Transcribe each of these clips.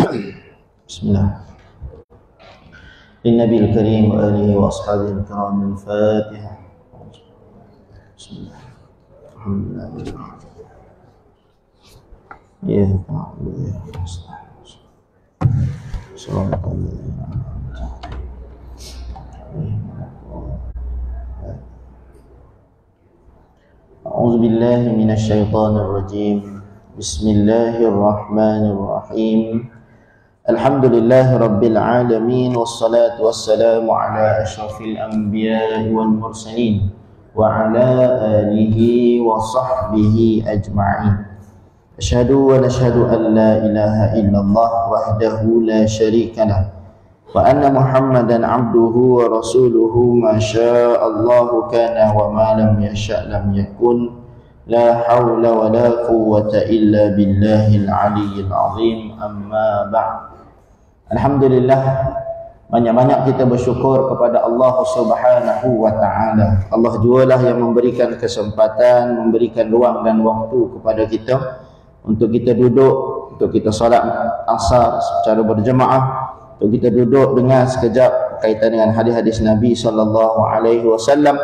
بسم الله للنبي الكريم وآله وأصحابه الكرام. الفاتحة. بسم الله الحمد لله إياك نعبد وإياك نستعين صراط الذين أنعمت عليهم. أعوذ بالله من الشيطان الرجيم. بسم الله الرحمن الرحيم. الحمد لله رب العالمين، والصلاة والسلام على أشرف الأنبياء والمرسلين وعلى آله وصحبه أجمعين. أشهد ونشهد أن لا إله إلا الله وحده لا شريك له، وأن محمدا عبده ورسوله، ما شاء الله كان وما لم يشأ لم يكن، لا حول ولا قوة إلا بالله العلي العظيم. أما بعد. Alhamdulillah, banyak-banyak kita bersyukur kepada Allah Subhanahu wa ta'ala. Allah jualah yang memberikan kesempatan, memberikan ruang dan waktu kepada kita untuk kita duduk, untuk kita solat asar secara berjemaah, untuk kita duduk dengar sekejap berkaitan dengan hadis-hadis Nabi sallallahu alaihi wasallam.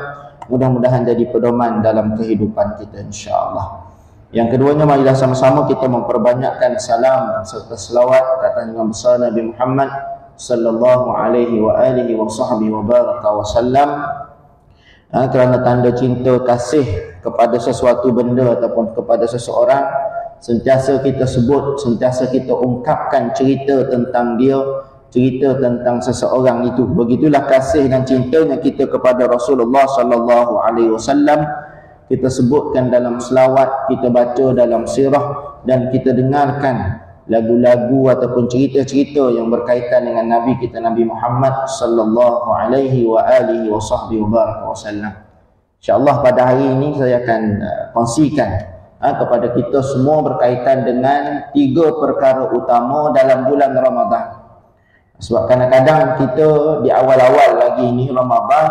Mudah-mudahan jadi pedoman dalam kehidupan kita, insya-Allah. Yang keduanya, marilah sama-sama kita memperbanyakkan salam serta selawat kata Nabi besar Nabi Muhammad sallallahu alaihi wa alihi wa sahbihi wa baraka wa sallam. Kerana tanda cinta kasih kepada sesuatu benda ataupun kepada seseorang, sentiasa kita sebut, sentiasa kita ungkapkan cerita tentang dia, cerita tentang seseorang itu. Begitulah kasih dan cintanya kita kepada Rasulullah sallallahu alaihi wasallam. Kita sebutkan dalam selawat, kita baca dalam sirah, dan kita dengarkan lagu-lagu ataupun cerita-cerita yang berkaitan dengan Nabi kita, Nabi Muhammad sallallahu alaihi wa alihi wa sahbihi wa baraka wasallam. InsyaAllah pada hari ini saya akan kongsikan kepada kita semua berkaitan dengan 3 perkara utama dalam bulan Ramadan. Sebab kadang-kadang kita di awal-awal lagi ini Ramadan,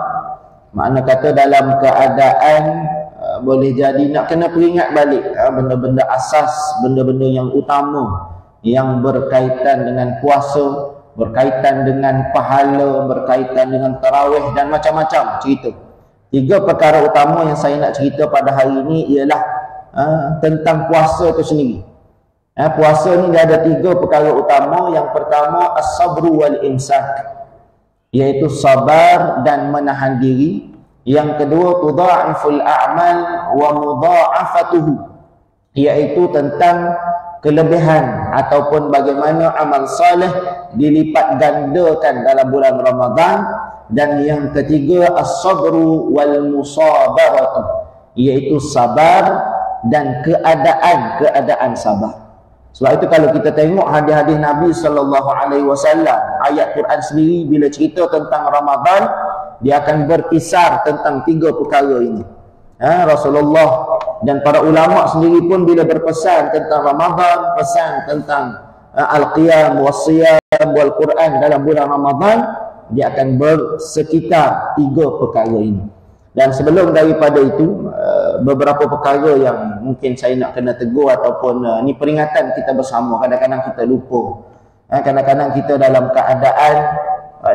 makna kata dalam keadaan boleh jadi nak kena peringat balik benda-benda asas, benda-benda yang utama yang berkaitan dengan puasa, berkaitan dengan pahala, berkaitan dengan tarawih dan macam-macam cerita. 3 perkara utama yang saya nak cerita pada hari ini ialah tentang puasa itu sendiri. Puasa ni dia ada 3 perkara utama. Yang pertama, as-sabru wal imsak, iaitu sabar dan menahan diri. Yang kedua, tudha'iful a'mal wa mudha'afatuhu, iaitu tentang kelebihan ataupun bagaimana amal saleh dilipat gandakan dalam bulan Ramadan. Dan yang ketiga, as-sabru wal musabaratu, iaitu sabar dan keadaan sabar. Sebab itu kalau kita tengok hadis-hadis Nabi sallallahu alaihi wasallam, ayat Quran sendiri bila cerita tentang Ramadan, dia akan berkisar tentang 3 perkara ini. Rasulullah dan para ulama sendiri pun bila berpesan tentang Ramadan, pesan tentang al-qiyam was-siyam wal Quran dalam bulan Ramadan, dia akan bersekitar 3 perkara ini. Dan sebelum daripada itu, beberapa perkara yang mungkin saya nak kena tegur ataupun ni peringatan kita bersama. Kadang-kadang kita lupa, kadang-kadang kita dalam keadaan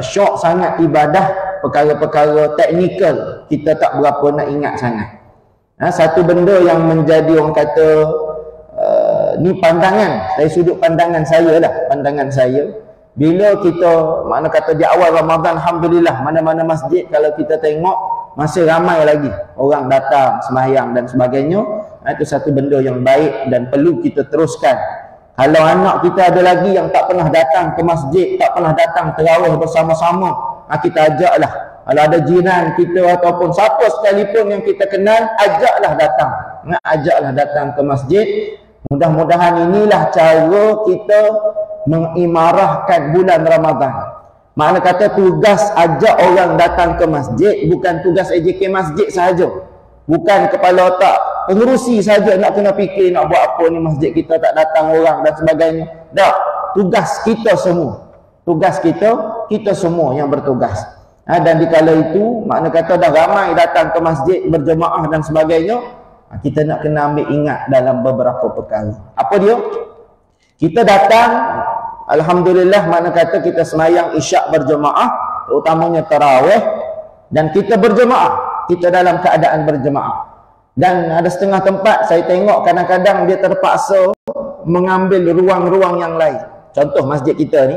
syok sangat ibadah, perkara-perkara teknikal kita tak berapa nak ingat sangat. Satu benda yang menjadi orang kata ni pandangan, dari sudut pandangan saya lah, pandangan saya, bila kita mana kata di awal Ramadan, alhamdulillah mana-mana masjid kalau kita tengok masih ramai lagi orang datang sembahyang dan sebagainya. Itu satu benda yang baik dan perlu kita teruskan. Kalau anak kita ada lagi yang tak pernah datang ke masjid, tak pernah datang tarawih bersama-sama, kita ajaklah. Kalau ada jiran kita ataupun siapa sekalipun yang kita kenal, ajaklah datang. Ajaklah datang ke masjid. Mudah-mudahan inilah cara kita mengimarahkan bulan Ramadan. Makna kata tugas ajak orang datang ke masjid bukan tugas AJK masjid sahaja. Bukan kepala otak pengerusi saja nak kena fikir nak buat apa ni masjid kita tak datang orang dan sebagainya. Tak, tugas kita semua. Tugas kita semua yang bertugas. Dan dikala itu, makna kata dah ramai datang ke masjid berjemaah dan sebagainya, kita nak kena ambil ingat dalam beberapa perkara. Apa dia? Kita datang Alhamdulillah, mana kata kita semayang isyak berjemaah, terutamanya tarawih, dan kita berjemaah, kita dalam keadaan berjemaah. Dan ada setengah tempat saya tengok kadang-kadang dia terpaksa mengambil ruang-ruang yang lain. Contoh masjid kita ni,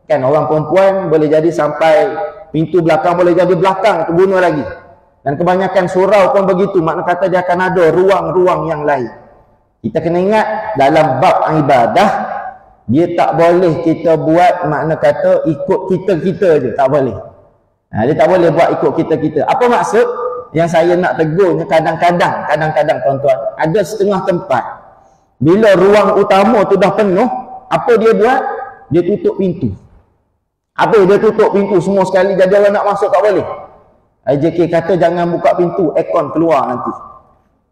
kan orang perempuan boleh jadi sampai pintu belakang, boleh jadi belakang tu bunuh lagi. Dan kebanyakan surau pun begitu, makna kata dia akan ada ruang-ruang yang lain. Kita kena ingat dalam bab ibadah, dia tak boleh kita buat makna kata ikut kita-kita je, tak boleh. Dia tak boleh buat ikut kita-kita. Apa maksud? Yang saya nak tegurnya, kadang-kadang tuan-tuan, ada setengah tempat bila ruang utama tu dah penuh, apa dia buat? Dia tutup pintu. Apa dia tutup pintu semua sekali, jadi orang nak masuk tak boleh. IJK kata jangan buka pintu, aircon keluar nanti.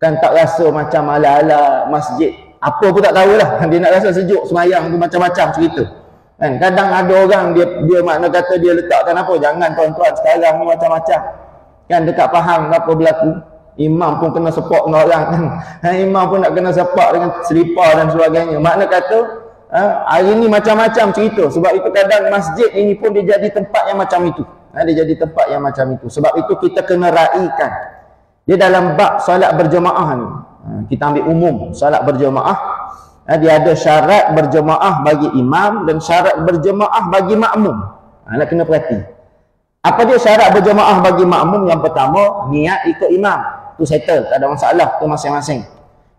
Kan tak rasa macam ala-ala masjid, apa pun tak tahulah. Dia nak rasa sejuk semayang tu, macam-macam cerita. Kan kadang ada orang dia makna kata dia letakkan apa, jangan tuan-tuan sekarang ni macam-macam. Kan dekat faham apa berlaku, imam pun kena sepak dengan orang kan. Imam pun nak kena sepak dengan selipar dan sebagainya. Makna kata hari ni macam-macam cerita. Sebab itu kadang masjid ini pun dia jadi tempat yang macam itu. Dia jadi tempat yang macam itu. Sebab itu kita kena raikan. Dia dalam bab solat berjemaah ni, kita ambil umum solat berjemaah, dia ada syarat berjemaah bagi imam dan syarat berjemaah bagi makmum. Nak kena perhati. Apa dia syarat berjemaah bagi makmum? Yang pertama, niat ikut imam. Tu settle, tak ada masalah, tu masing-masing.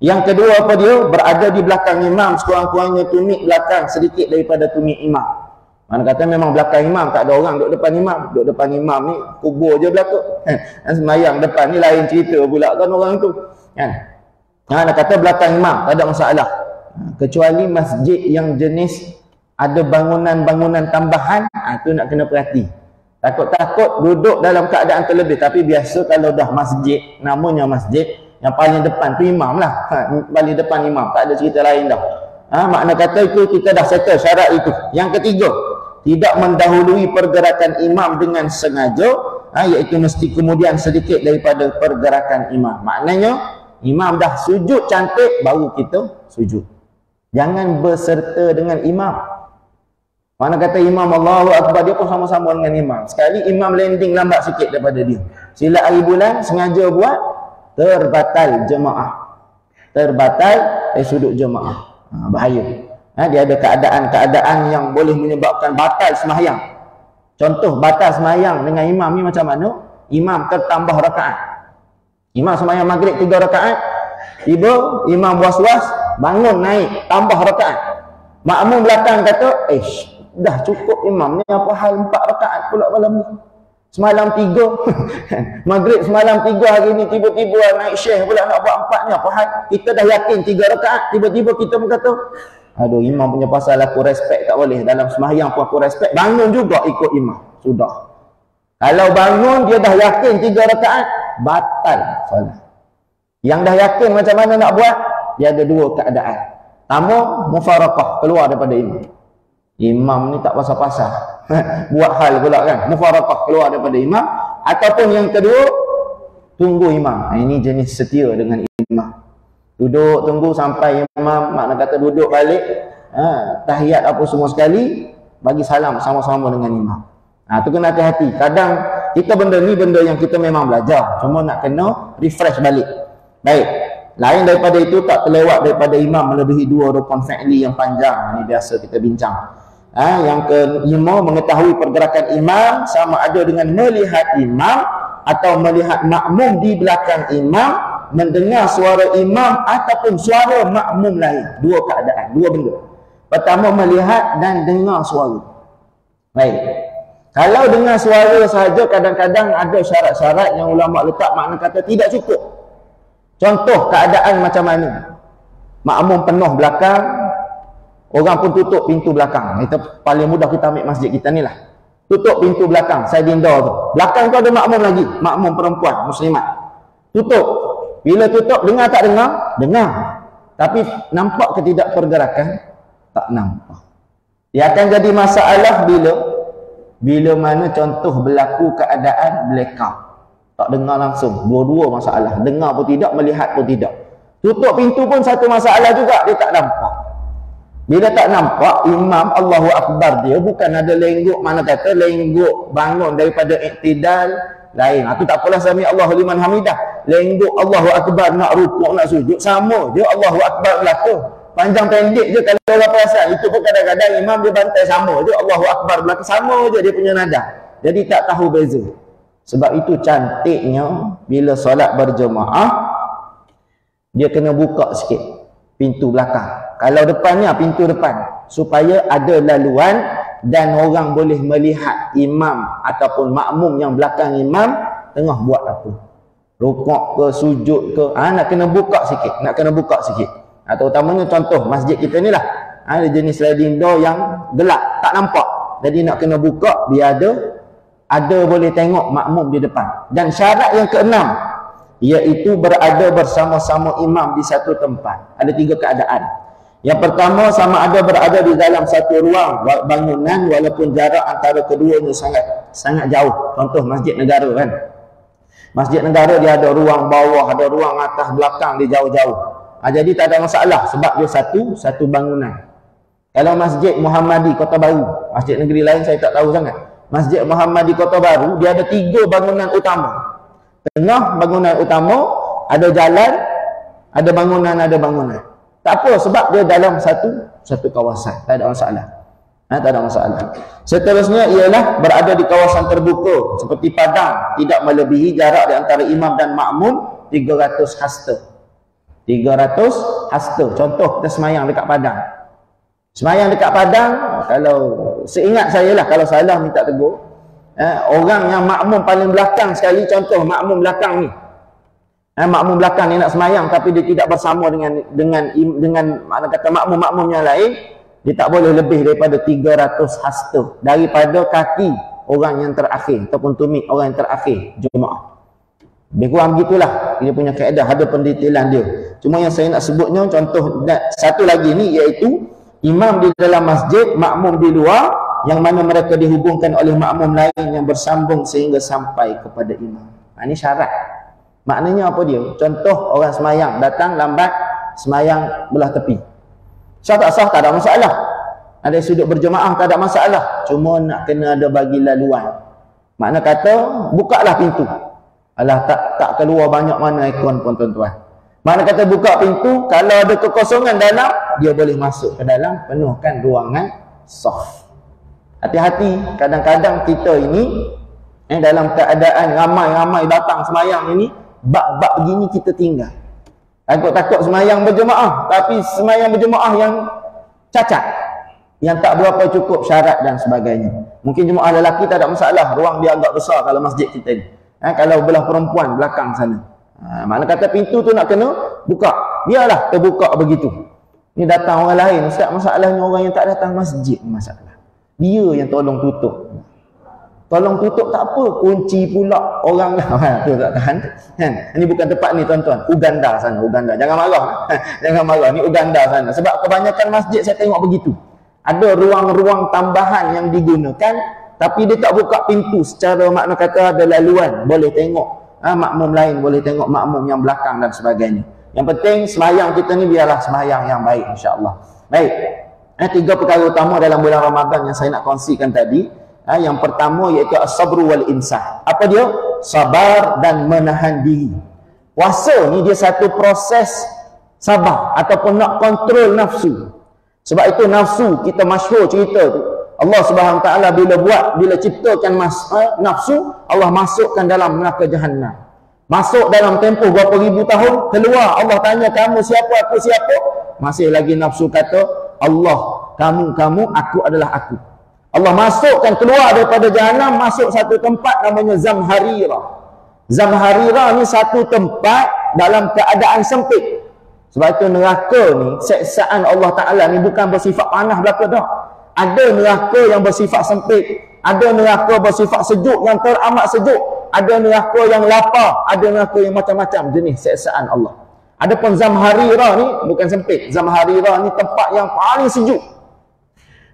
Yang kedua apa dia? Berada di belakang imam, sekurang-kurangnya tumit belakang sedikit daripada tumit imam. Mana kata memang belakang imam, tak ada orang duduk depan imam. Duduk depan imam ni, kubur je belakang. Semayang depan ni lain cerita pula kan orang tu. Nak kata belakang imam, tak ada masalah. Kecuali masjid yang jenis ada bangunan-bangunan tambahan, tu nak kena perhati. Takut-takut duduk dalam keadaan terlebih. Tapi biasa kalau dah masjid, namanya masjid, yang paling depan tu imam lah. Paling depan imam, tak ada cerita lain dah. Makna kata itu kita dah settle syarat itu. Yang ketiga, tidak mendahului pergerakan imam dengan sengaja, iaitu mesti kemudian sedikit daripada pergerakan imam. Maknanya imam dah sujud cantik, baru kita sujud. Jangan berserta dengan imam. Mana kata imam Allahu Akbar, dia pun sama-sama dengan imam. Sekali imam landing lambat sikit daripada dia, silat hari bulan sengaja buat, terbatal jemaah. Terbatal sudut jemaah. Bahaya. Dia ada keadaan-keadaan yang boleh menyebabkan batal sembahyang. Contoh batal sembahyang dengan imam ni macam mana? Imam tertambah rakaat. Imam sembahyang maghrib 3 rakaat, tiba imam was-was, bangun naik tambah rakaat. Makmum belakang kata, dah cukup imam ni, apa hal 4 rakaat pula malam ni? Semalam 3 maghrib semalam 3, hari ni tiba-tiba naik syekh pula nak buat 4 ni, apa hal? Kita dah yakin 3 rakaat, tiba-tiba kita pun kata, aduh imam punya pasal aku respect, tak boleh. Dalam sembahyang pun aku respect, bangun juga ikut imam. Sudah. Kalau bangun dia dah yakin 3 rakaat, batal solat. Yang dah yakin macam mana nak buat, dia ada 2 keadaan. Pertama, mufaraqah, keluar daripada imam. Imam ni tak pasal-pasal buat hal pula kan, mufaraqah, keluar daripada imam. Ataupun yang kedua, tunggu imam. Ini jenis setia dengan imam. Duduk tunggu sampai imam, makna kata duduk balik, tahiyat apa semua sekali, bagi salam sama-sama dengan imam. Tu kena hati-hati. Kadang kita benda ni benda yang kita memang belajar, cuma nak kena refresh balik. Baik, lain daripada itu, tak terlewat daripada imam melebihi 2 rukun fi'li yang panjang. Ini biasa kita bincang. Yang kelima, mengetahui pergerakan imam, sama ada dengan melihat imam atau melihat makmum di belakang imam, mendengar suara imam ataupun suara makmum lain. 2 keadaan, 2 benda. Pertama, melihat dan dengar suara. Baik. Kalau dengar suara sahaja, kadang-kadang ada syarat-syarat yang ulama letak, makna kata tidak cukup. Contoh keadaan macam mana? Makmum penuh belakang, orang pun tutup pintu belakang. Itu paling mudah kita ambil masjid kita ni lah. Tutup pintu belakang, sliding door tu. Belakang tu ada makmum lagi, makmum perempuan, muslimat. Tutup. Bila tutup, dengar tak dengar? Dengar. Tapi nampak ke tidak pergerakan? Tak nampak. Dia akan jadi masalah bila mana contoh berlaku keadaan blackout. Tak dengar langsung. Dua-dua masalah. Dengar pun tidak, melihat pun tidak. Tutup pintu pun satu masalah juga, dia tak nampak. Bila tak nampak imam Allahu Akbar dia bukan ada lengguk, mana kata lengguk bangun daripada iktidal lain. Aku tak apalah sami Allahu liman hamidah. Lengguk Allahu Akbar nak rukuk nak sujud sama je Allahu Akbar belaka. Panjang pendek je kalau orang perasan. Itu pun kadang-kadang imam dia bantai sama je Allahu Akbar belaka, sama je dia punya nada. Jadi tak tahu beza. Sebab itu cantiknya bila solat berjemaah dia kena buka sikit pintu belakang. Kalau depannya pintu depan supaya ada laluan dan orang boleh melihat imam ataupun makmum yang belakang imam tengah buat apa. Rukuk ke sujud ke, nak kena buka sikit, nak kena buka sikit. Atau utamanya contoh masjid kita ni lah, ada jenis sliding door yang gelap, tak nampak. Jadi nak kena buka biar ada boleh tengok makmum di depan. Dan syarat yang keenam iaitu berada bersama-sama imam di satu tempat. Ada 3 keadaan. Yang pertama, sama ada berada di dalam satu ruang bangunan walaupun jarak antara keduanya sangat jauh. Contoh masjid negara kan. Masjid negara dia ada ruang bawah, ada ruang atas, belakang dia jauh-jauh. Jadi tak ada masalah sebab dia satu bangunan. Kalau Masjid Muhammadi Kota Baru, masjid negeri lain saya tak tahu sangat. Masjid Muhammadi Kota Baru dia ada 3 bangunan utama. Tengah bangunan utama ada jalan, ada bangunan. Tak apa sebab dia dalam satu kawasan. Tak ada masalah. Tak ada masalah. Seterusnya ialah berada di kawasan terbuka seperti padang, tidak melebihi jarak di antara imam dan makmum 300 hasta. 300 hasta. Contoh kita semayang dekat padang. Semayang dekat padang, kalau seingat saya lah, kalau salah minta tegur. Orang yang makmum paling belakang sekali, contoh makmum belakang ni. Makmum belakang ni nak semayang tapi dia tidak bersama dengan mana kata makmum-makmum yang lain, dia tak boleh lebih daripada 300 hasta daripada kaki orang yang terakhir ataupun tumit orang yang terakhir jemaah. Lebih kurang begitulah dia punya kaedah, ada pendetailan dia. Cuma yang saya nak sebutnya contoh satu lagi ni iaitu imam di dalam masjid, makmum di luar, yang mana mereka dihubungkan oleh makmum lain yang bersambung sehingga sampai kepada imam. Ini syarat. Maknanya apa dia? Contoh orang semayang datang lambat, semayang belah tepi. Sah tak sah tak ada masalah. Ada sudut berjemaah tak ada masalah. Cuma nak kena ada bagi laluan. Makna kata bukalah pintu. Alah tak keluar banyak mana ikon pun tuan-tuan. Makna kata buka pintu, kalau ada kekosongan dalam, dia boleh masuk ke dalam, penuhkan ruangan soft. Hati-hati, kadang-kadang kita ini dalam keadaan ramai-ramai datang semayang ini, bab-bab begini kita tinggal. Aku takut semayang berjemaah, tapi semayang berjemaah yang cacat, yang tak berapa cukup syarat dan sebagainya. Mungkin jemaah lelaki tak ada masalah, ruang dia agak besar kalau masjid kita ni. Kalau belah perempuan belakang sana, mana kata pintu tu nak kena buka, biarlah terbuka begitu. Ni datang orang lain, Ustaz, masalahnya orang yang tak datang masjid masalah. Dia yang tolong tutup. Tolong tutup tak apa, kunci pula orang tu tak tahan kan. Ini bukan tempat ni tuan-tuan, Uganda sana, Uganda. Jangan marah. Jangan marah, ni Uganda sana. Sebab kebanyakan masjid saya tengok begitu. Ada ruang-ruang tambahan yang digunakan tapi dia tak buka pintu secara makna kata ada laluan, boleh tengok makmum lain, boleh tengok makmum yang belakang dan sebagainya. Yang penting semayang kita ni biarlah semayang yang baik, insya-Allah. Baik. 3 perkara utama dalam bulan Ramadan yang saya nak kongsikan tadi. Yang pertama iaitu as-sabru wal insah. Apa dia? Sabar dan menahan diri. Puasa ni dia satu proses sabar ataupun nak kontrol nafsu. Sebab itu nafsu, kita masyhur cerita tu. Allah Subhanahu Wa Taala bila ciptakan nafsu, Allah masukkan dalam neraka Jahannam. Masuk dalam tempoh berapa ribu tahun, keluar Allah tanya, kamu siapa, aku siapa? Masih lagi nafsu kata, Allah, kamu, aku adalah aku. Allah masukkan keluar daripada Jahannam, masuk satu tempat namanya Zamharira. Zamharira ni satu tempat dalam keadaan sempit. Sebab itu neraka ni, seksaan Allah Ta'ala ni bukan bersifat panas belaka dah. Ada neraka yang bersifat sempit, ada neraka bersifat sejuk yang teramat sejuk, ada neraka yang lapar, ada neraka yang macam-macam jenis seksaan Allah. Adapun Zamharira ni bukan sempit. Zamharira ni tempat yang paling sejuk.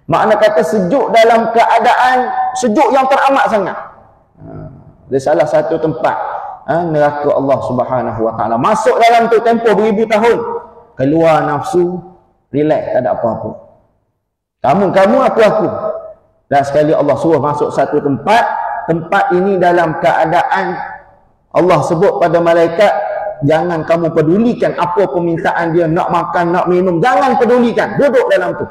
Makna kata sejuk dalam keadaan sejuk yang teramat sangat. Dia salah satu tempat neraka Allah Subhanahu Wa Taala. Masuk dalam tu tempoh beribu tahun, keluar nafsu, relax, tak ada apa-apa. Kamu, aku. Dan sekali Allah suruh masuk satu tempat. Tempat ini dalam keadaan Allah sebut pada malaikat, jangan kamu pedulikan apa permintaan dia, nak makan, nak minum, jangan pedulikan, duduk dalam tu.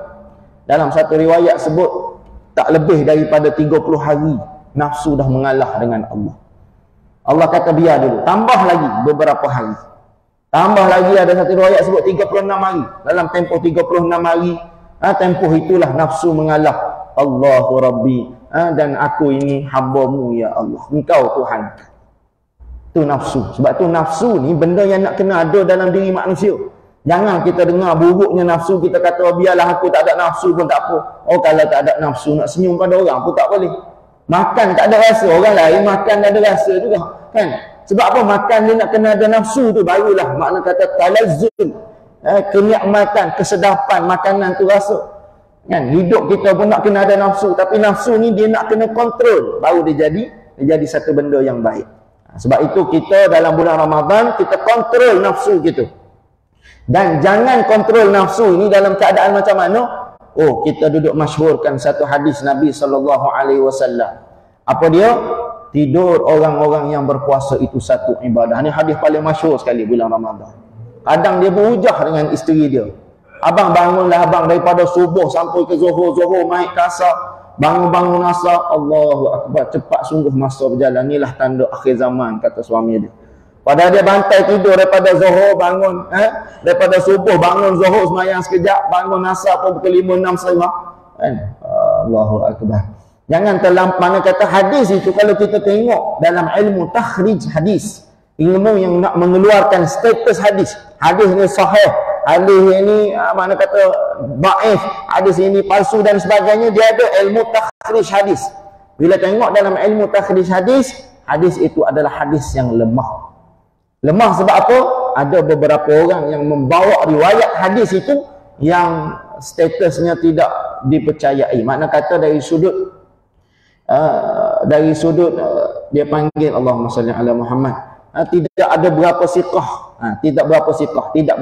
Dalam satu riwayat sebut tak lebih daripada 30 hari nafsu dah mengalah dengan Allah. Allah kata biar dulu, tambah lagi beberapa hari, tambah lagi. Ada satu riwayat sebut 36 hari. Dalam tempoh 36 hari, tempoh itulah nafsu mengalah. Allahu Rabbi, dan aku ini hamba-Mu ya Allah, Engkau Tuhan. Tu nafsu. Sebab tu nafsu ni benda yang nak kena ada dalam diri manusia. Jangan kita dengar buruknya nafsu, kita kata biarlah aku tak ada nafsu pun tak apa. Oh, kalau tak ada nafsu nak senyum pada orang pun tak boleh. Makan tak ada rasa, orang lain makan ada rasa juga, kan? Sebab apa? Makan dia nak kena ada nafsu tu, barulah makna kata talazzul, kenikmatan, kesedapan makanan tu rasa, kan? Hidup kita pun nak kena ada nafsu, tapi nafsu ni dia nak kena kontrol, baru dia jadi satu benda yang baik. Sebab itu kita dalam bulan Ramadan kita kontrol nafsu kita. Dan jangan kontrol nafsu ini dalam keadaan macam mana? Oh, kita duduk masyhurkan satu hadis Nabi SAW. Apa dia? Tidur orang-orang yang berpuasa itu satu ibadah. Ini hadis paling masyhur sekali bulan Ramadan. Kadang dia berhujah dengan isteri dia. Abang bangunlah abang daripada subuh sampai ke zuhur main kasar. Bangun-bangun asar, Allahu Akbar, cepat sungguh masa berjalan. Inilah tanda akhir zaman, kata suami dia. Padahal dia bantai tidur daripada zuhur bangun, daripada subuh bangun zuhur semayang sekejap, bangun asar pun pukul 5, 6, 5, kan? Allahu Akbar. Jangan terlampau, mana kata hadis itu kalau kita tengok dalam ilmu takhrij hadis, ilmu yang nak mengeluarkan status hadis. Hadis ni sahih, hadis ini mana kata dhaif, hadis ini palsu dan sebagainya. Dia ada ilmu takhrij hadis. Bila tengok dalam ilmu takhrij hadis, hadis itu adalah hadis yang lemah. Lemah sebab apa? Ada beberapa orang yang membawa riwayat hadis itu yang statusnya tidak dipercayai. Makna kata dari sudut dia panggil Allahumma salli ala Muhammad, tidak ada berapa siqah, tidak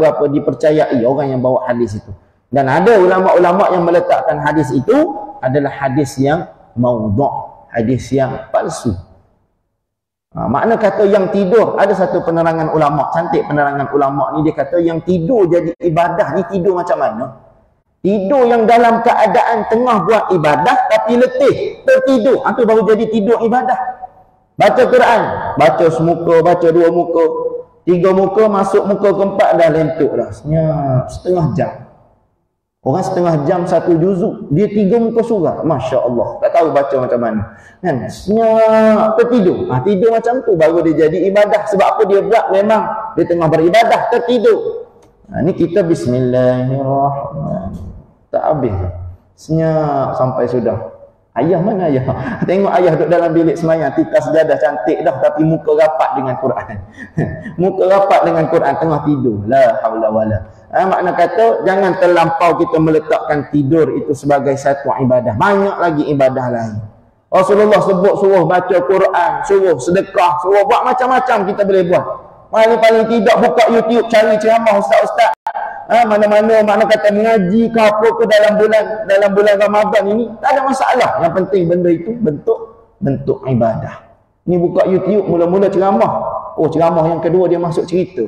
berapa dipercayai orang yang bawa hadis itu. Dan ada ulama-ulama yang meletakkan hadis itu adalah hadis yang maudhu', hadis yang palsu. Makna kata yang tidur, ada satu penerangan ulama, cantik penerangan ulama ni, dia kata yang tidur jadi ibadah ni tidur macam mana? Tidur yang dalam keadaan tengah buat ibadah tapi letih, tertidur, itu baru jadi tidur ibadah. Baca Quran, baca semuka, baca 2 muka, 3 muka, masuk muka keempat dah lentuk dah, senyap, setengah jam. Orang setengah jam 1 juzuk, dia 3 muka surah, Masya Allah, tak tahu baca macam mana, kan? Senyap, tertidur. Tidur macam tu baru dia jadi ibadah. Sebab apa dia buat? Memang dia tengah beribadah, tertidur. Ni kita bismillahirrahmanirrahim, tak habis, senyap sampai sudah. Ayah mana ayah? Tengok ayah duduk dalam bilik semayang, tikar sejadah cantik dah, tapi muka rapat dengan Quran. Muka rapat dengan Quran, tengah tidur. La haula wala. Makna kata jangan terlampau kita meletakkan tidur itu sebagai satu ibadah. Banyak lagi ibadah lain. Rasulullah sebut suruh baca Quran, suruh sedekah, suruh buat macam-macam kita boleh buat. Paling-paling tidak buka YouTube cari ceramah ustaz-ustaz. Mana-mana makna kata mengaji ke apa ke dalam bulan Ramadan ini, tak ada masalah. Yang penting benda itu bentuk ibadah. Ni buka YouTube mula-mula ceramah. Oh, ceramah yang kedua dia masuk cerita.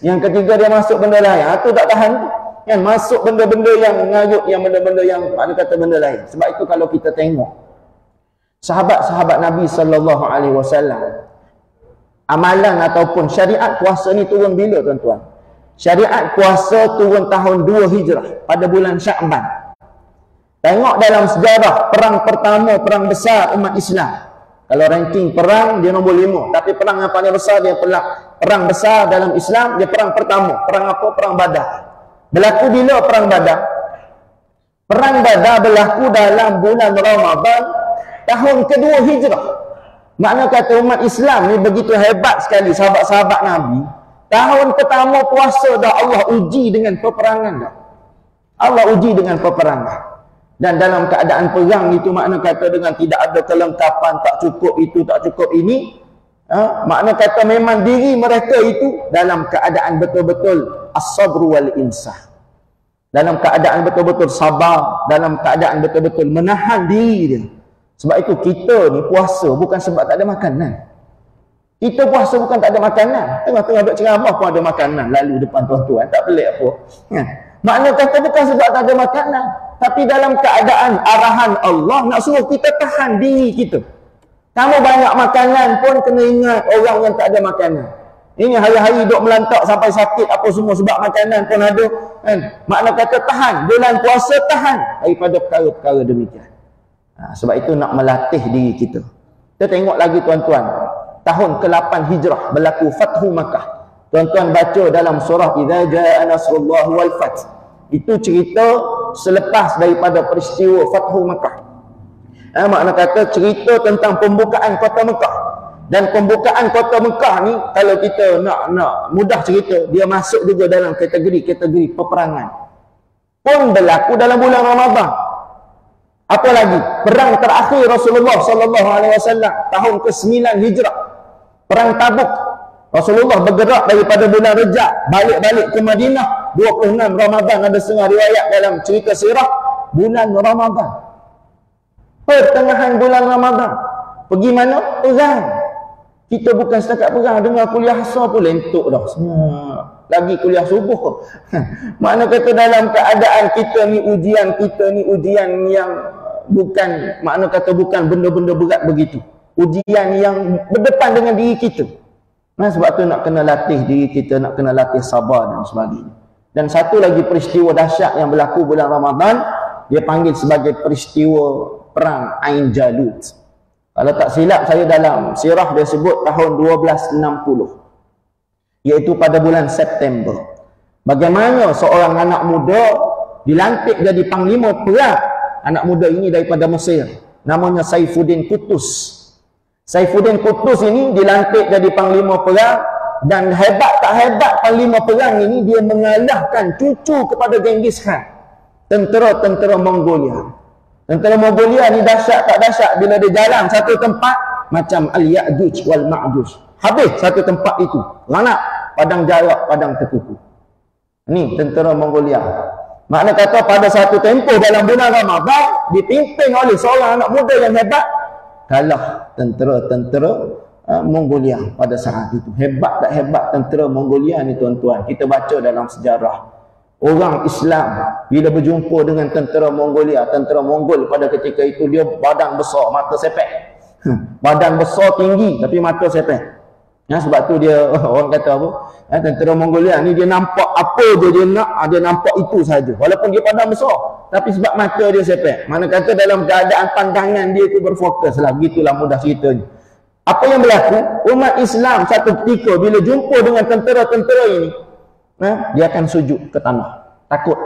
Yang ketiga dia masuk benda lain. Itu tak tahan tu. Kan masuk benda-benda yang ngayuk, yang benda-benda yang makna kata benda lain. Sebab itu kalau kita tengok sahabat-sahabat Nabi SAW, amalan ataupun syariat puasa ni turun bila tuan-tuan? Syariat puasa turun tahun 2 Hijrah pada bulan Sya'ban. Tengok dalam sejarah perang pertama, perang besar umat Islam. Kalau ranking perang dia nombor 5, tapi perang yang paling besar dia perang besar dalam Islam, dia perang pertama. Perang apa? Perang Badar. Berlaku bila perang Badar? Perang Badar berlaku dalam bulan Ramadan tahun kedua Hijrah. Makna kata umat Islam ni begitu hebat sekali, sahabat-sahabat Nabi. Tahun pertama puasa dah Allah uji dengan peperangan dah. Allah uji dengan peperangan. Dan dalam keadaan perang itu makna kata dengan tidak ada kelengkapan, tak cukup itu, tak cukup ini. Makna kata memang diri mereka itu dalam keadaan betul-betul as-sabr wal insah. dalam keadaan betul-betul sabar, dalam keadaan betul-betul menahan diri dia. Sebab itu kita ni puasa bukan sebab tak ada makanan. Kita puasa bukan tak ada makanan. Tengah-tengah duduk ceramah pun ada makanan lalu depan tuan-tuan. Tak pelik apa. Makna kata bukan sebab tak ada makanan, tapi dalam keadaan arahan Allah nak suruh kita tahan diri kita. Kamu banyak makanan pun kena ingat orang yang tak ada makanan. Ini hari-hari duduk melantak sampai sakit apa semua sebab makanan pun ada. Kan? Makna kata tahan. Bulan puasa tahan daripada perkara-perkara demikian. Sebab itu nak melatih diri kita. Kita tengok lagi tuan-tuan. Tahun ke-8 Hijrah berlaku Fathu Makkah. Tuan-tuan baca dalam surah Idza Jaa Nasrullah wal Fath. Itu cerita selepas daripada peristiwa Fathu Makkah. Makna kata cerita tentang pembukaan kota Mekah. Dan pembukaan kota Mekah ni, kalau kita nak mudah cerita, dia masuk juga dalam kategori peperangan. Pun berlaku dalam bulan Ramadan. Apa lagi? Perang terakhir Rasulullah sallallahu alaihi wasallam tahun ke-9 Hijrah. Perang Tabuk. Rasulullah bergerak daripada bulan Rejab balik ke Madinah 26 Ramadan, ada setengah riwayat dalam cerita sirah bulan Ramadan. Pertengahan bulan Ramadan. Pergi mana? Perang. Kita bukan setakat perang, dengar kuliah asar pun lentuk dah. Lagi kuliah subuh. Makna kata dalam keadaan kita ni ujian yang bukan, makna kata bukan benda-benda berat begitu. Ujian yang berdepan dengan diri kita. Sebab tu nak kena latih diri kita, nak kena latih sabar dan sebagainya. Dan satu lagi peristiwa dahsyat yang berlaku bulan Ramadan, dia panggil sebagai peristiwa perang Ain Jalut. Kalau tak silap saya dalam sirah dia sebut tahun 1260. Iaitu pada bulan September. Bagaimana seorang anak muda dilantik jadi panglima perang. Anak muda ini daripada Mesir. Namanya Saifuddin Qutuz. Saifuddin Qutuz ini dilantik jadi panglima perang. Dan hebat tak hebat panglima perang ini, dia mengalahkan cucu kepada Genghis Khan. Tentera-tentera Mongolia. Tentera Mongolia ni dahsyat tak dahsyat bila dia jalan satu tempat macam Al-Ya'juj wal Ma'juj. Habis satu tempat itu. Lanak, padang jarak, padang terkuku. Ni tentera Mongolia. Makna kata pada satu tempoh dalam bulan Ramadan dipimpin oleh seorang anak muda yang hebat, kalah tentera-tentera Mongolia pada saat itu. Hebat tak hebat tentera Mongolia ni tuan-tuan. Kita baca dalam sejarah. Orang Islam bila berjumpa dengan tentera Mongolia, tentera Mongol pada ketika itu, dia badan besar, mata sepek. Badan besar tinggi tapi mata sepek. Sebab tu dia orang kata apa? Tentera Mongolia ni dia nampak apa je dia nak, dia nampak itu saja. Walaupun dia badan besar, tapi sebab mata dia sepek. Mana kata dalam keadaan pandangan dia tu berfokus lah. Begitulah mudah ceritanya. Apa yang berlaku? Umat Islam satu ketika bila jumpa dengan tentera-tentera ini, dia akan sujud ke tanah. Takut.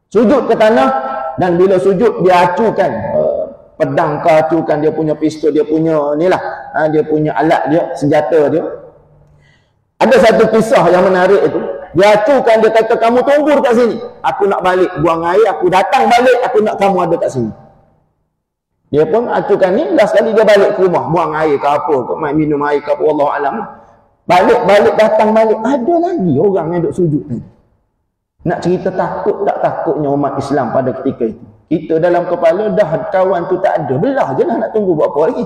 Sujud ke tanah, dan bila sujud dia acukan pedang ke, acukan dia punya pistol, dia punya ni lah, dia punya alat dia, senjata dia. Ada satu kisah yang menarik itu. Dia acukan, dia kata kamu tunggu dekat sini. Aku nak balik buang air, aku datang balik, aku nak kamu ada kat sini. Dia pun acukan ni, last kali dia balik ke rumah, buang air ke apa, ke main minum air ke apa, Wallahualam. Balik, datang balik, ada lagi orang yang duduk sujud tadi. Nak cerita takut tak takutnya umat Islam pada ketika itu. Kita dalam kepala dah kawan tu tak ada, belah je lah, nak tunggu buat apa lagi.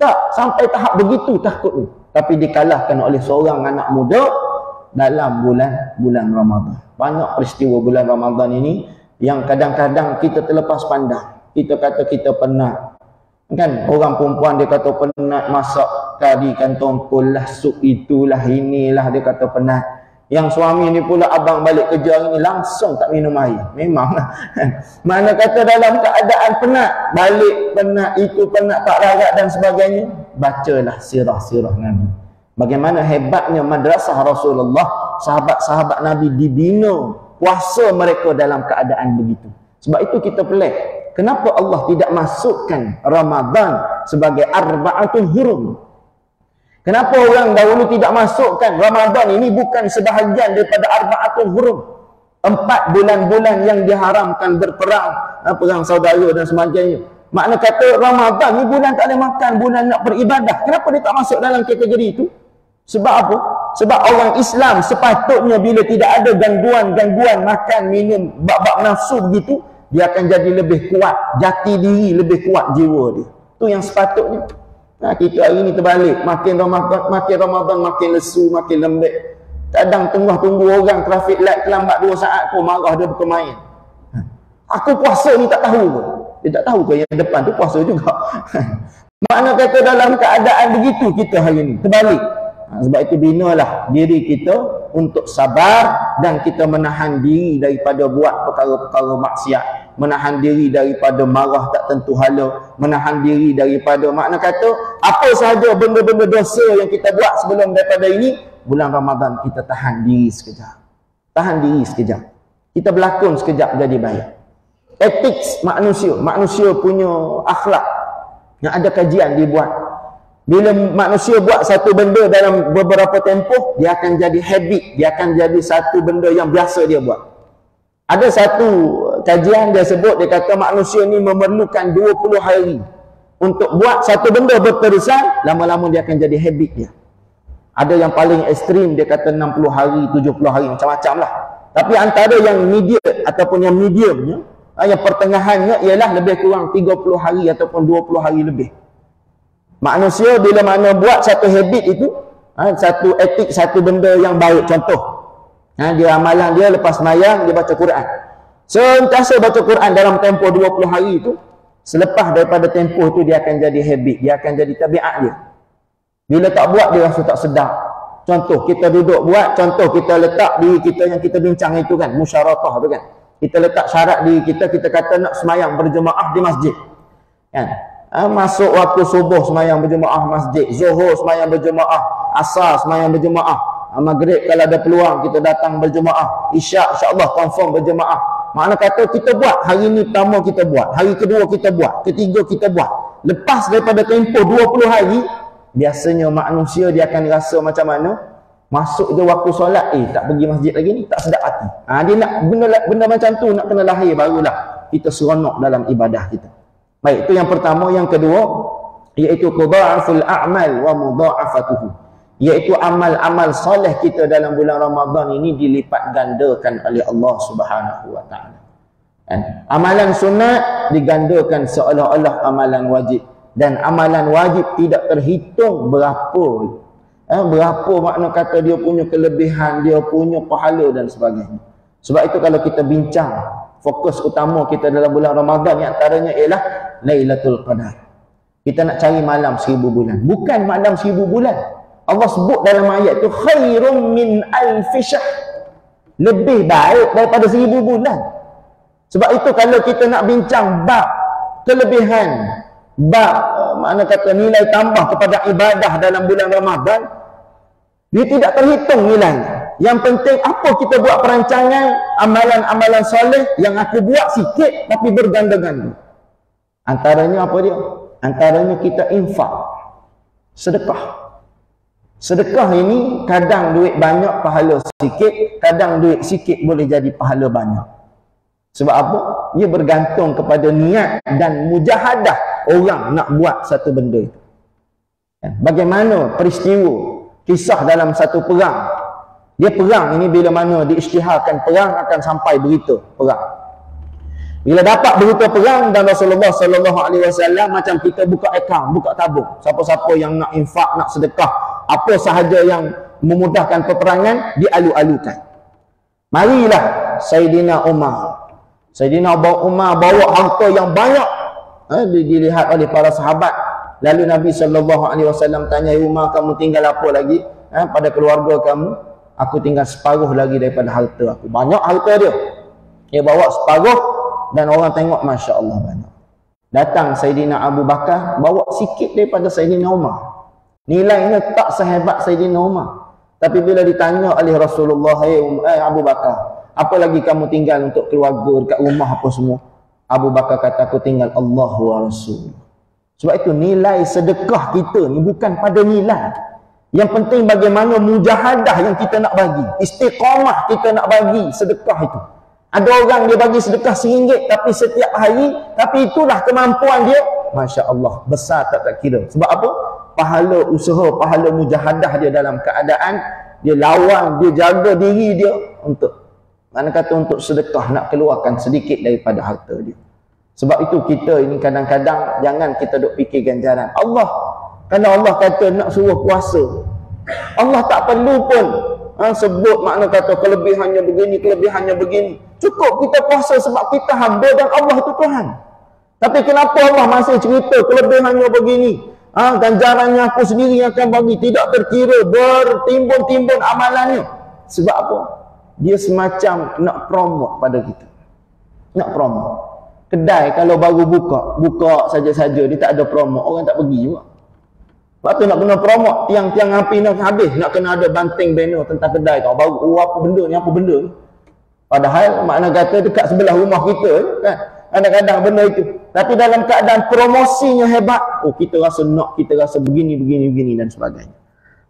Tak, sampai tahap begitu takut tu. Tapi dikalahkan oleh seorang anak muda dalam bulan Ramadan. Banyak peristiwa bulan Ramadan ini yang kadang-kadang kita terlepas pandang. Kita kata kita penat. Kan orang perempuan dia kata penat masak kari kantong lah, sup itulah, inilah, dia kata penat. Yang suami ni pula abang balik kerja ini langsung tak minum air. Memanglah. Mana kata dalam keadaan penat, balik penat, itu penat tak larat dan sebagainya. Bacalah sirah-sirah Nabi. Bagaimana hebatnya madrasah Rasulullah, sahabat-sahabat Nabi dibina, puasa mereka dalam keadaan begitu. Sebab itu kita pelik. Kenapa Allah tidak masukkan Ramadan sebagai arba'atul hurum? Kenapa orang dahulu tidak masukkan Ramadan ini bukan sebahagian daripada arba'atul hurum? 4 bulan-bulan yang diharamkan berperang, perang saudara dan sebagainya. Makna kata Ramadan ni bulan tak boleh makan, bulan nak beribadah. Kenapa dia tak masuk dalam kategori itu? Sebab apa? Sebab orang Islam sepatutnya bila tidak ada gangguan-gangguan makan, minum, bab-bab nafsu begitu, dia akan jadi lebih kuat, jati diri lebih kuat jiwa dia. Itu yang sepatutnya. Nah, kita hari ni terbalik, makin Ramadan makin lesu, makin lembek. Kadang tunggu orang traffic light terlambat 2 saat pun marah dia bermain. Aku puasa ni tak tahu ke? Dia tak tahu ke yang depan tu puasa juga. Makna kata dalam keadaan begitu kita hari ni terbalik. Sebab itu binalah diri kita untuk sabar dan kita menahan diri daripada buat perkara-perkara maksiat, menahan diri daripada marah tak tentu hala, menahan diri daripada, makna kata apa sahaja benda-benda dosa yang kita buat sebelum daripada ini, bulan Ramadan kita tahan diri sekejap. Tahan diri sekejap. Kita berlakon sekejap jadi baik. Etik manusia punya akhlak yang ada kajian dibuat. Bila manusia buat satu benda dalam beberapa tempoh, dia akan jadi habit, dia akan jadi satu benda yang biasa dia buat. Ada satu kajian dia sebut, dia kata manusia ni memerlukan 20 hari untuk buat satu benda berterusan, lama-lama dia akan jadi habit dia. Ada yang paling ekstrim, dia kata 60 hari, 70 hari, macam-macam lah. Tapi antara yang medium ataupun yang mediumnya, yang pertengahannya ialah lebih kurang 30 hari ataupun 20 hari lebih. Manusia bila mana buat satu habit itu, satu etik, satu benda yang baik, contoh, dia amalan dia lepas sembahyang dia baca Quran. Sentiasa baca Quran dalam tempoh 20 hari itu, selepas daripada tempoh itu dia akan jadi habit, dia akan jadi tabiat dia. Bila tak buat dia rasa tak sedap. Contoh kita duduk buat, contoh kita letak diri kita yang kita bincang itu kan, musyaratah tu kan. Kita letak syarat diri kita, kita kata nak sembahyang berjemaah di masjid. Kan? Masuk waktu subuh sembahyang berjemaah masjid, zuhur sembahyang berjemaah, asar sembahyang berjemaah, maghrib kalau ada peluang kita datang berjemaah, isyak insya-Allah confirm berjemaah. Makna kata kita buat hari ni pertama kita buat, hari kedua kita buat, ketiga kita buat. Lepas daripada tempoh 20 hari, biasanya manusia dia akan rasa macam mana? Masuk je waktu solat, tak pergi masjid lagi ni, tak sedap hati. Dia nak benda macam tu nak kena lahir, barulah kita seronok dalam ibadah kita. Baik, itu yang pertama. Yang kedua, iaitu qudha'aful a'mal wa mudha'afatuhu, iaitu amal-amal soleh kita dalam bulan Ramadan ini dilipat gandakan oleh Allah Subhanahu wa taala. Amalan sunat digandakan seolah-olah amalan wajib, dan amalan wajib tidak terhitung berapa makna kata dia punya kelebihan, dia punya pahala dan sebagainya. Sebab itu kalau kita bincang fokus utama kita dalam bulan Ramadan, yang antaranya ialah Lailatul Qadar. Kita nak cari malam 1000 bulan, bukan malam 1000 bulan. Allah sebut dalam ayat itu khairum min alfi syahr, lebih baik daripada 1000 bulan. Sebab itu kalau kita nak bincang bab kelebihan, bab makna kata nilai tambah kepada ibadah dalam bulan Ramadan, dia tidak terhitung nilainya. Yang penting apa kita buat perancangan amalan-amalan soleh yang aku buat sikit tapi berganda-ganda. Antaranya apa dia? Antaranya kita infak, sedekah. Sedekah ini kadang duit banyak pahala sikit, kadang duit sikit boleh jadi pahala banyak. Sebab apa? Ia bergantung kepada niat dan mujahadah orang nak buat satu benda itu. Bagaimana peristiwa kisah dalam satu perang? Dia perang ini bila mana diisytiharkan perang akan sampai berita perang. Bila dapat berita perang dan Rasulullah sallallahu alaihi wasallam, macam kita buka akaun, buka tabung. Siapa-siapa yang nak infak, nak sedekah, apa sahaja yang memudahkan peperangan dialu-alukan. Marilah Sayyidina Umar. Sayyidina Umar bawa harta yang banyak. Dilihat oleh para sahabat. Lalu Nabi sallallahu alaihi wasallam tanya, Umar, kamu tinggal apa lagi pada keluarga kamu? Aku tinggal separuh lagi daripada harta aku. Banyak harta dia. Dia bawa separuh dan orang tengok Masya Allah banyak. Datang Sayyidina Abu Bakar bawa sikit daripada Sayyidina Umar. Nilainya tak sehebat Sayyidina Umar. Tapi bila ditanya oleh Rasulullah, Abu Bakar, apa lagi kamu tinggal untuk keluarga dekat rumah apa semua? Abu Bakar kata, aku tinggal Allah wa Rasul. Sebab itu nilai sedekah kita ni bukan pada nilai. Yang penting bagaimana mujahadah yang kita nak bagi, istiqamah kita nak bagi sedekah itu. Ada orang dia bagi sedekah RM1 tapi setiap hari, tapi itulah kemampuan dia, Masya Allah, besar tak kira. Sebab apa? Pahala usaha, pahala mujahadah dia dalam keadaan dia lawan, dia jaga diri dia untuk, mana kata, untuk sedekah, nak keluarkan sedikit daripada harta dia. Sebab itu kita ini kadang-kadang jangan kita duk fikir ganjaran Allah. Kalau Allah kata nak suruh puasa, Allah tak perlu pun sebut makna kata kelebihannya begini, kelebihannya begini. Cukup kita puasa sebab kita hamba dan Allah itu Tuhan. Tapi kenapa Allah masih cerita kelebihannya begini? Ganjarannya aku sendiri yang akan bagi, tidak terkira, bertimbun-timbun amalannya. Sebab apa? Dia semacam nak promote pada kita. Nak promote. Kedai kalau baru buka saja-saja, dia tak ada promote, orang tak pergi juga. Sebab tu nak kena promote, tiang-tiang api nak habis, nak kena ada banting banner tentang kedai kau. Baru, apa benda ni, apa benda ni. Padahal makna kata dekat sebelah rumah kita kan. Kadang-kadang benda itu. Tapi dalam keadaan promosinya hebat, kita rasa nak, kita rasa begini dan sebagainya.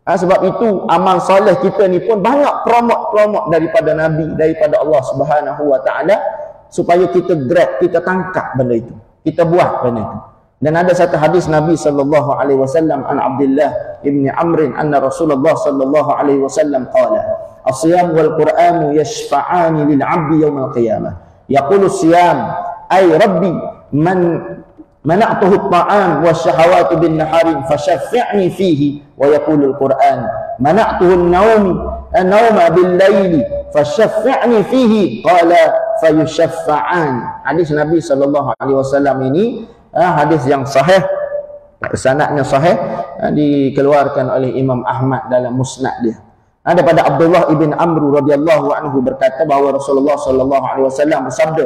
Sebab itu amal soleh kita ni pun banyak promote daripada Nabi, daripada Allah Subhanahu Wa Taala, supaya kita grab, kita tangkap benda itu, kita buat benda itu. Dan ada satu hadis Nabi sallallahu alaihi wasallam an Abdullah ibn Amr anna Rasulullah sallallahu alaihi wasallam qala as-siyam wal Qur'an yashfa'ani lil 'abdi yawm al-qiyamah. Yaqulu as-siyam ay rabbi man mana'tuhu at-ta'am wash-shahawati bin naharin fashaffi'ni fihi, wa yaqulu al-Qur'an mana'tuhu an-nawma bil-laili fashaffi'ni fihi, qala fayushaffa'an. Hadis Nabi sallallahu alaihi wasallam ini hadis yang sahih, sanadnya sahih, dikeluarkan oleh Imam Ahmad dalam musnad dia. Daripada Abdullah ibn Amr radhiyallahu anhu berkata bahawa Rasulullah sallallahu alaihi wasallam bersabda,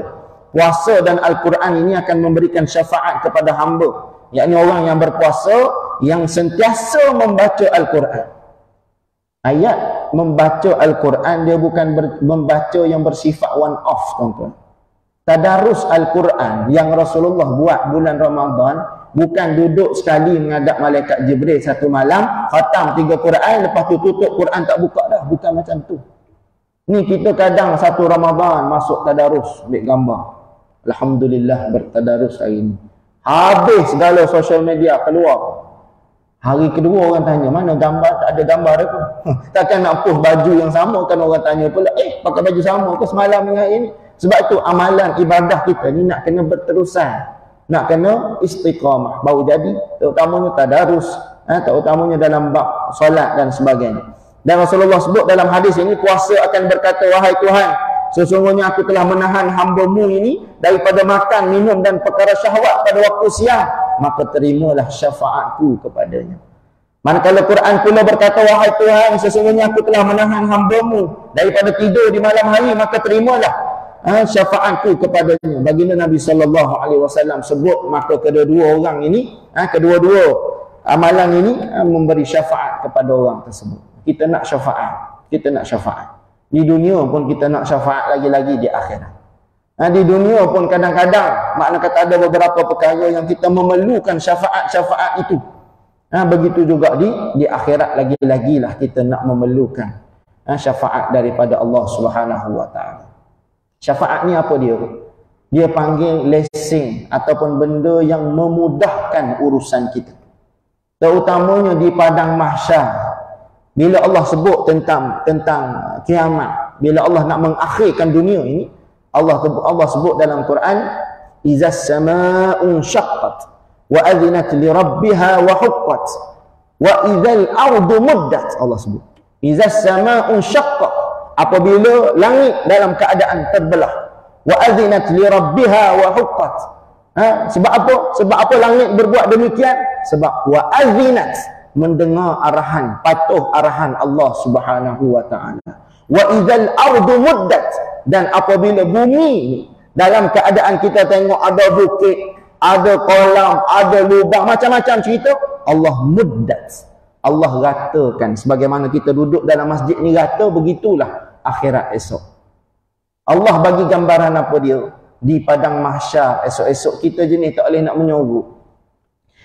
puasa dan Al-Quran ini akan memberikan syafaat kepada hamba, yakni orang yang berpuasa yang sentiasa membaca Al-Quran. Ayat membaca Al-Quran dia bukan membaca yang bersifat one off, tuan-tuan. Tadarus Al-Quran yang Rasulullah buat bulan Ramadan bukan duduk sekali menghadap malaikat Jibril satu malam, khatam 3 Quran, lepas tu tutup Quran tak buka dah. Bukan macam tu. Ni kita kadang satu Ramadan masuk tadarus, ambil gambar. Alhamdulillah bertadarus hari ni. Habis segala social media keluar. Hari kedua orang tanya, mana gambar? Tak ada gambar dia pun. Takkan nak post baju yang sama, kan orang tanya pula, pakai baju sama ke semalam dengan hari ni? Sebab itu amalan ibadah kita ni nak kena berterusan, nak kena istiqamah baru jadi, terutamanya tadarus, terutamanya dalam bab solat dan sebagainya. Dan Rasulullah sebut dalam hadis ini, puasa akan berkata, wahai Tuhan, sesungguhnya aku telah menahan hamba-Mu ini daripada makan, minum dan perkara syahwat pada waktu siang, maka terimalah syafaatku kepadanya. Manakala Quran pula berkata, wahai Tuhan, sesungguhnya aku telah menahan hamba-Mu daripada tidur di malam hari, maka terimalah syafaatku kepadanya. Baginda Nabi sallallahu alaihi wasallam sebut, maka kedua-dua orang ini, kedua-dua amalan ini memberi syafaat kepada orang tersebut. Kita nak syafaat, kita nak syafaat. Di dunia pun kita nak syafaat, lagi-lagi di akhirat. Di dunia pun kadang-kadang makna kata ada beberapa perkara yang kita memerlukan syafaat-syafaat itu. Begitu juga di akhirat, lagi-lagilah kita nak memerlukan syafaat daripada Allah Subhanahu Wa Taala. Syafaat ni apa dia? Dia panggil blessing ataupun benda yang memudahkan urusan kita. Terutamanya di padang mahsyar. Bila Allah sebut tentang kiamat, bila Allah nak mengakhirkan dunia ini, Allah sebut dalam Quran, izas samaa'un syaqqat wa adzinat li rabbiha wa huqqat wa idzal ardu muddat. Allah sebut izas samaa'un syaqqat, apabila langit dalam keadaan terbelah, wa adzinat li rabbiha wa huqqat. Sebab apa? Sebab apa langit berbuat demikian? Sebab wa adzinat, mendengar arahan, patuh arahan Allah Subhanahu Wa Taala. Wa idzal ardu muddat, dan apabila bumi dalam keadaan kita tengok ada bukit, ada kolam, ada lubang, macam-macam cerita, Allah muddat, Allah ratakan. Sebagaimana kita duduk dalam masjid ni rata, begitulah akhirat esok. Allah bagi gambaran apa dia? Di padang mahsyar esok-esok kita jenis tak boleh nak menyorok.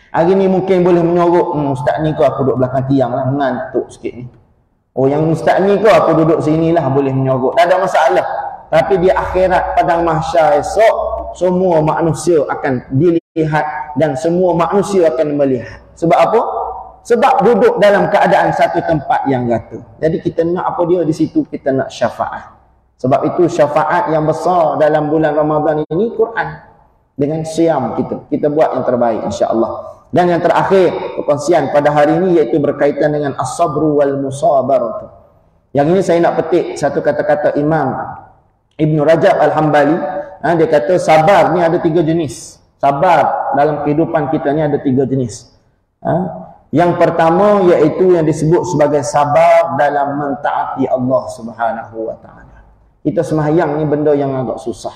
Hari ni mungkin boleh menyorok, ustaz ni kau aku duduk belakang tiang lah, mengantuk sikit ni. Yang ustaz ni kau aku duduk sini lah, boleh menyorok, tak ada masalah. Tapi di akhirat padang mahsyar esok, semua manusia akan dilihat dan semua manusia akan melihat. Sebab apa? Sebab duduk dalam keadaan satu tempat yang rata. Jadi kita nak apa dia di situ? Kita nak syafaat. Sebab itu syafaat yang besar dalam bulan Ramadan ini Quran. Dengan siam kita. Kita buat yang terbaik insya-Allah. Dan yang terakhir perkongsian pada hari ini iaitu berkaitan dengan as-sabru wal musabarah. Yang ini saya nak petik satu kata-kata Imam Ibn Rajab Al-Hambali. Dia kata sabar ni ada 3 jenis. Sabar dalam kehidupan kita ni ada 3 jenis. Yang pertama iaitu yang disebut sebagai sabar dalam mentaati Allah Subhanahu wa taala. Kita sembahyang ni benda yang agak susah.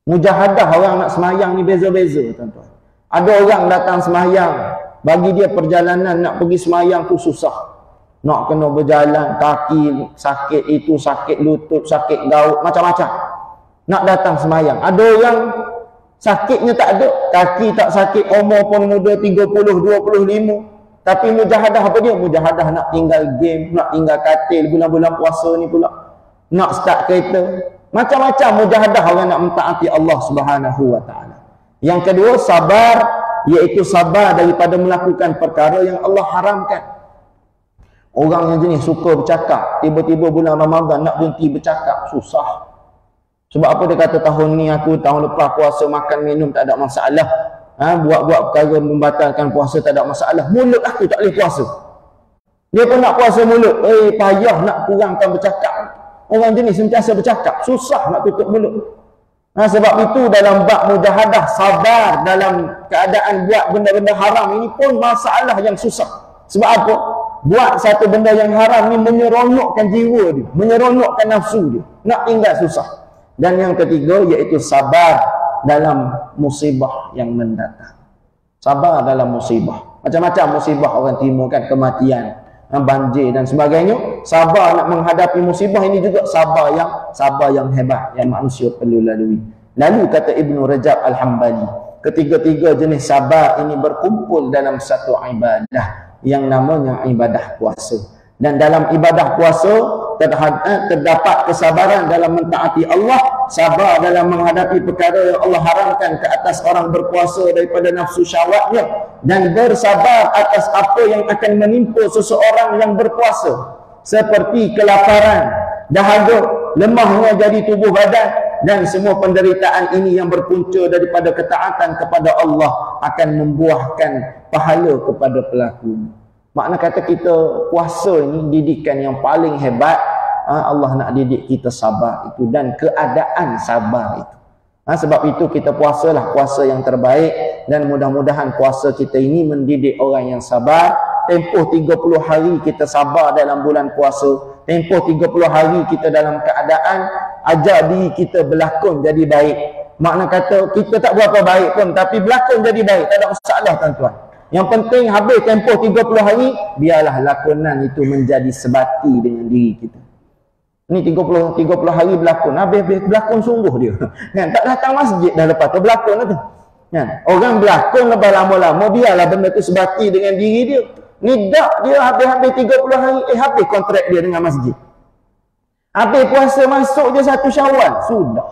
Mujahadah orang nak sembahyang ni beza-beza tuan-tuan. Ada orang datang sembahyang, bagi dia perjalanan nak pergi sembahyang tu susah. Nak kena berjalan kaki, sakit itu, sakit lutut, sakit gaut, macam-macam. Nak datang sembahyang. Ada orang sakitnya tak ada, kaki tak sakit, umur pun muda 30, 25. Tapi mujahadah apa dia? Mujahadah nak tinggal game, nak tinggal katil bulan-bulan puasa ni pula. Nak start kereta. Macam-macam mujahadah orang nak mentaati Allah Subhanahu wa taala. Yang kedua, sabar, iaitu sabar daripada melakukan perkara yang Allah haramkan. Orang yang jenis suka bercakap, tiba-tiba bulan Ramadan nak berhenti bercakap, susah. Sebab apa dia kata tahun ni aku, tahun lepas puasa makan minum tak ada masalah. Buat-buat perkara membatalkan puasa tak ada masalah. Mulut aku tak boleh puasa. Dia pun nak puasa mulut. Payah nak kurangkan bercakap. Orang jenis sentiasa bercakap, susah nak tutup mulut. Sebab itu dalam bab mujahadah, sabar dalam keadaan buat benda-benda haram ini pun masalah yang susah. Sebab apa? Buat satu benda yang haram ni menyeronokkan jiwa dia, menyeronokkan nafsu dia. Nak tinggal susah. Dan yang ketiga iaitu sabar dalam musibah yang mendatang. Sabar dalam musibah. Macam-macam musibah orang timbulkan, kematian, banjir dan sebagainya. Sabar nak menghadapi musibah ini juga sabar yang hebat yang manusia perlu lalui. Lalu kata Ibn Rajab Al-Hambali, ketiga-tiga jenis sabar ini berkumpul dalam satu ibadah yang namanya ibadah puasa. Dan dalam ibadah puasa terdapat kesabaran dalam mentaati Allah, sabar dalam menghadapi perkara yang Allah haramkan ke atas orang berpuasa daripada nafsu syahwatnya, dan bersabar atas apa yang akan menimpa seseorang yang berpuasa seperti kelaparan, dahaga, lemahnya jadi tubuh badan, dan semua penderitaan ini yang berpunca daripada ketaatan kepada Allah akan membuahkan pahala kepada pelaku. Makna kata kita puasa ini didikan yang paling hebat. Allah nak didik kita sabar itu dan keadaan sabar itu. Sebab itu kita puasalah puasa yang terbaik, dan mudah-mudahan puasa kita ini mendidik orang yang sabar. Tempoh 30 hari kita sabar dalam bulan puasa. Tempoh 30 hari kita dalam keadaan ajar diri kita berlakon jadi baik. Makna kata kita tak berapa baik pun, tapi berlakon jadi baik, tak ada masalah tuan-tuan. Yang penting habis tempoh 30 hari, biarlah lakonan itu menjadi sebati dengan diri kita. Ni 30 hari berlakon, habis berlakon sungguh dia. Kan? Tak datang masjid dah lepas tu berlakon tu. Kan? Orang berlakon lepas lama-lama, biarlah benda tu sebati dengan diri dia. Ni tak dia habis-habis 30 hari, habis kontrak dia dengan masjid. Habis puasa masuk je 1 Syawal, sudah.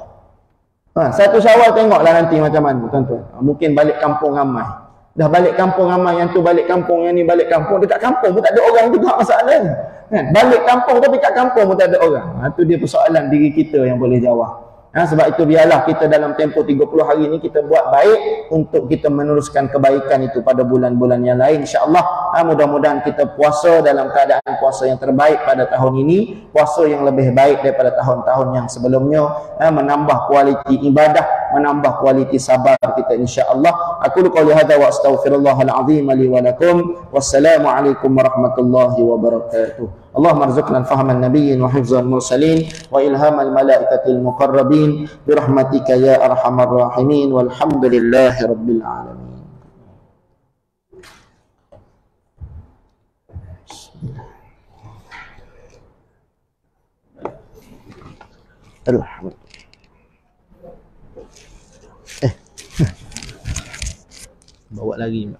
1 Syawal tengoklah nanti macam mana tuan-tuan. Mungkin balik kampung ramai. Dah balik kampung ramai, yang tu balik kampung, yang ni balik kampung. Dekat kampung pun tak ada orang juga masalah. Kan? Balik kampung tapi kat kampung pun tak ada orang. Itu dia persoalan diri kita yang boleh jawab. Sebab itu biarlah kita dalam tempoh 30 hari ini kita buat baik untuk kita meneruskan kebaikan itu pada bulan-bulan yang lain, insya-Allah. Mudah-mudahan kita puasa dalam keadaan puasa yang terbaik pada tahun ini, puasa yang lebih baik daripada tahun-tahun yang sebelumnya, menambah kualiti ibadah, menambah kualiti sabar kita, insya-Allah. Aku qouli hadza wa astaghfirullahal azim li wa lakum. Wassalamualaikum warahmatullahi wabarakatuh. اللهم ارزقنا الفهم النبيين وحفظ المرسلين وإلهام الملائكة المقربين برحمتك يا أرحم الراحمين والحمد لله رب العالمين. الحمد bawa lagi.